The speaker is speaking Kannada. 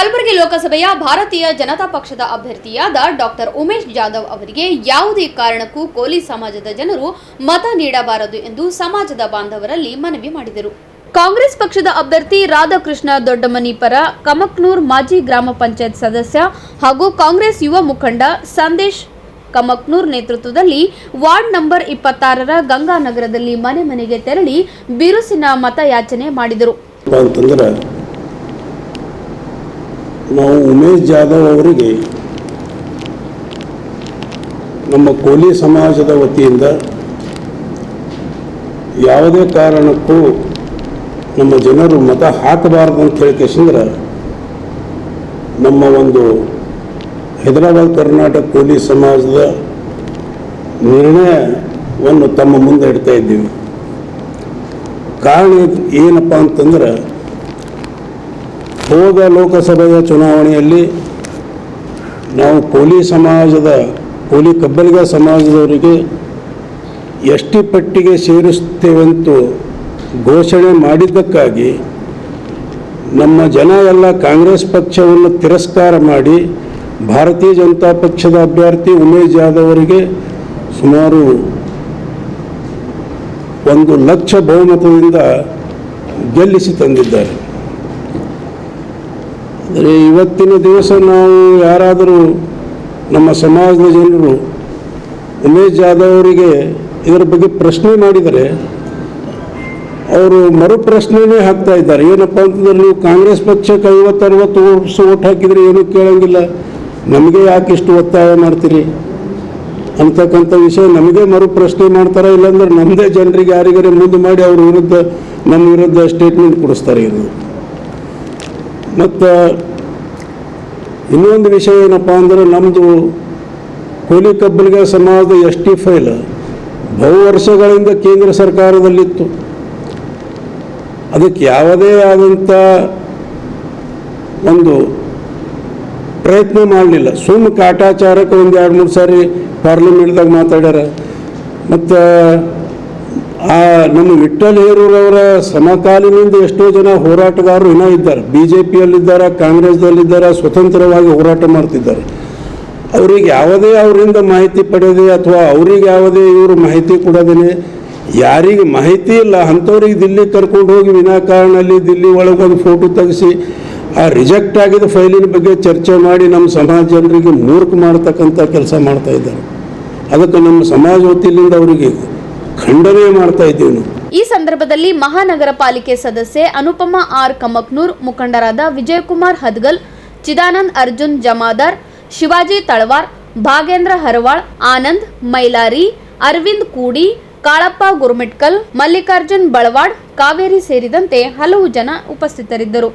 ಕಲಬುರಗಿ ಲೋಕಸಭೆಯ ಭಾರತೀಯ ಜನತಾ ಪಕ್ಷದ ಅಭ್ಯರ್ಥಿಯಾದ ಡಾಕ್ಟರ್ ಉಮೇಶ್ ಜಾಧವ್ ಅವರಿಗೆ ಯಾವುದೇ ಕಾರಣಕ್ಕೂ ಕೋಲಿ ಸಮಾಜದ ಜನರು ಮತ ನೀಡಬಾರದು ಎಂದು ಸಮಾಜದ ಬಾಂಧವರಲ್ಲಿ ಮನವಿ ಮಾಡಿದರು. ಕಾಂಗ್ರೆಸ್ ಪಕ್ಷದ ಅಭ್ಯರ್ಥಿ ರಾಧಾಕೃಷ್ಣ ದೊಡ್ಡಮನಿ ಪರ ಕಮಕ್ನೂರ್ ಮಾಜಿ ಗ್ರಾಮ ಪಂಚಾಯತ್ ಸದಸ್ಯ ಹಾಗೂ ಕಾಂಗ್ರೆಸ್ ಯುವ ಮುಖಂಡ ಸಂದೇಶ್ ಕಮಕ್ನೂರ್ ನೇತೃತ್ವದಲ್ಲಿ ವಾರ್ಡ್ ನಂಬರ್ 26ರ ಗಂಗಾನಗರದಲ್ಲಿ ಮನೆ ಮನೆಗೆ ತೆರಳಿ ಬಿರುಸಿನ ಮತಯಾಚನೆ ಮಾಡಿದರು. ನಾವು ಉಮೇಶ್ ಜಾಧವ್ ಅವರಿಗೆ ನಮ್ಮ ಕೋಲಿ ಸಮಾಜದ ವತಿಯಿಂದ ಯಾವುದೇ ಕಾರಣಕ್ಕೂ ನಮ್ಮ ಜನರು ಮತ ಹಾಕಬಾರದು ಅಂತ ಹೇಳಿಕೆಸಿಂದ್ರೆ ನಮ್ಮ ಒಂದು ಹೈದರಾಬಾದ್ ಕರ್ನಾಟಕ ಕೋಲಿ ಸಮಾಜದ ನಿರ್ಣಯವನ್ನು ತಮ್ಮ ಮುಂದೆ ಇಡ್ತಾ ಇದ್ದೀವಿ. ಕಾರಣ ಏನಪ್ಪ ಅಂತಂದ್ರೆ, ಹೋದ ಲೋಕಸಭೆಯ ಚುನಾವಣೆಯಲ್ಲಿ ನಾವು ಕೋಲಿ ಕಬ್ಬಲಿಗ ಸಮಾಜದವರಿಗೆ ಎಸ್ ಟಿ ಪಟ್ಟಿಗೆ ಸೇರಿಸ್ತೇವೆಂದು ಘೋಷಣೆ ಮಾಡಿದ್ದಕ್ಕಾಗಿ ನಮ್ಮ ಜನ ಎಲ್ಲ ಕಾಂಗ್ರೆಸ್ ಪಕ್ಷವನ್ನು ತಿರಸ್ಕಾರ ಮಾಡಿ ಭಾರತೀಯ ಜನತಾ ಪಕ್ಷದ ಅಭ್ಯರ್ಥಿ ಉಮೇಶ್ ಜಾಧವ್ ಅವರಿಗೆ ಸುಮಾರು 1 ಲಕ್ಷ ಬಹುಮತದಿಂದ ಗೆಲ್ಲಿಸಿ ತಂದಿದ್ದಾರೆ. ಆದರೆ ಇವತ್ತಿನ ದಿವಸ ನಾವು ಯಾರಾದರೂ ನಮ್ಮ ಸಮಾಜದ ಜನರು ಉಮೇಶ್ ಜಾಧವ್ ಅವರಿಗೆ ಇದರ ಬಗ್ಗೆ ಪ್ರಶ್ನೆ ಮಾಡಿದರೆ ಅವರು ಮರುಪ್ರಶ್ನೆನೇ ಹಾಕ್ತಾ ಇದ್ದಾರೆ. ಏನಪ್ಪ ಅಂತಂದ್ರೆ, ನೀವು ಕಾಂಗ್ರೆಸ್ ಪಕ್ಷಕ್ಕೆ 50-60 ವರ್ಷ ಓಟ್ ಹಾಕಿದರೆ ಏನೂ ಕೇಳೋಂಗಿಲ್ಲ, ನಮಗೆ ಯಾಕೆ ಇಷ್ಟು ಒತ್ತಾಯ ಮಾಡ್ತೀರಿ ಅಂತಕ್ಕಂಥ ವಿಷಯ ನಮಗೆ ಮರುಪ್ರಶ್ನೆ ಮಾಡ್ತಾರೆ. ಇಲ್ಲಾಂದ್ರೆ ನಮ್ಮದೇ ಜನರಿಗೆ ಯಾರಿಗಾರೆ ಮುಂದೆ ಮಾಡಿ ನಮ್ಮ ವಿರುದ್ಧ ಸ್ಟೇಟ್ಮೆಂಟ್ ಕೊಡಿಸ್ತಾರೆ. ಇದು ಮತ್ತು ಇನ್ನೊಂದು ವಿಷಯ ಏನಪ್ಪ ಅಂದರೆ, ನಮ್ಮದು ಕೋಲಿ ಕಬ್ಬಲಿಗ ಸಮಾಜದ ಎಸ್ ಟಿ ಫೈಲ್ ಬಹು ವರ್ಷಗಳಿಂದ ಕೇಂದ್ರ ಸರ್ಕಾರದಲ್ಲಿತ್ತು. ಅದಕ್ಕೆ ಯಾವುದೇ ಆದಂಥ ಒಂದು ಪ್ರಯತ್ನ ಮಾಡಲಿಲ್ಲ. ಸುಮ್ಮ ಕಾಟಾಚಾರಕ್ಕೆ 1-2-3 ಸಾರಿ ಪಾರ್ಲಿಮೆಂಟ್ದಾಗ ಮಾತಾಡ್ಯಾರ. ಮತ್ತು ನಮ್ಮ ವಿಠ್ಠಲ್ ಹೇರೂರವರ ಸಮಕಾಲೀನಿಂದ ಎಷ್ಟೋ ಜನ ಹೋರಾಟಗಾರರು ಇನ್ನೂ ಇದ್ದಾರೆ. BJPಯಲ್ಲಿದ್ದಾರೆ, ಕಾಂಗ್ರೆಸ್ದಲ್ಲಿದ್ದಾರೆ, ಸ್ವತಂತ್ರವಾಗಿ ಹೋರಾಟ ಮಾಡ್ತಿದ್ದಾರೆ. ಅವರಿಗೆ ಯಾವುದೇ ಅವರಿಂದ ಮಾಹಿತಿ ಪಡೆಯದೆ ಅಥವಾ ಅವ್ರಿಗೆ ಯಾವುದೇ ಇವರು ಮಾಹಿತಿ ಕೊಡೋದೇ, ಯಾರಿಗೆ ಮಾಹಿತಿ ಇಲ್ಲ ಅಂಥವ್ರಿಗೆ ದಿಲ್ಲಿ ಕರ್ಕೊಂಡು ಹೋಗಿ ವಿನಾಕಾರಣ ಅಲ್ಲಿ ದಿಲ್ಲಿ ಒಳಗೊಂದು ಫೋಟೋ ತೆಗೆಸಿ ಆ ರಿಜೆಕ್ಟ್ ಆಗಿದ್ದ ಫೈಲಿನ ಬಗ್ಗೆ ಚರ್ಚೆ ಮಾಡಿ ನಮ್ಮ ಸಮಾಜ ಜನರಿಗೆ ಮೂರ್ಖ ಮಾಡ್ತಕ್ಕಂಥ ಕೆಲಸ ಮಾಡ್ತಾ ಇದ್ದಾರೆ. ಅದಕ್ಕೆ ನಮ್ಮ ಸಮಾಜ ವತಿಯಿಂದ ಅವರಿಗೆ ಖಂಡನೆ ಮಾಡ್ತಾ ಇದ್ದೀವಿ. ಈ ಸಂದರ್ಭದಲ್ಲಿ ಮಹಾನಗರ ಪಾಲಿಕೆ ಸದಸ್ಯೆ ಅನುಪಮಾ ಆರ್ ಕಮಕ್ನೂರ್, ಮುಖಂಡರಾದ ವಿಜಯಕುಮಾರ್ ಹದ್ಗಲ್, ಚಿದಾನಂದ್ ಅರ್ಜುನ್ ಜಮಾದಾರ್, ಶಿವಾಜಿ ತಳವಾರ್, ಭಾಗೇಂದ್ರ ಹರವಾಳ್, ಆನಂದ್ ಮೈಲಾರಿ, ಅರವಿಂದ್ ಕೂಡಿ, ಕಾಳಪ್ಪ ಗುರುಮಿಟ್ಕಲ್, ಮಲ್ಲಿಕಾರ್ಜುನ್ ಬಳವಾಡ್, ಕಾವೇರಿ ಸೇರಿದಂತೆ ಹಲವು ಜನ ಉಪಸ್ಥಿತರಿದ್ದರು.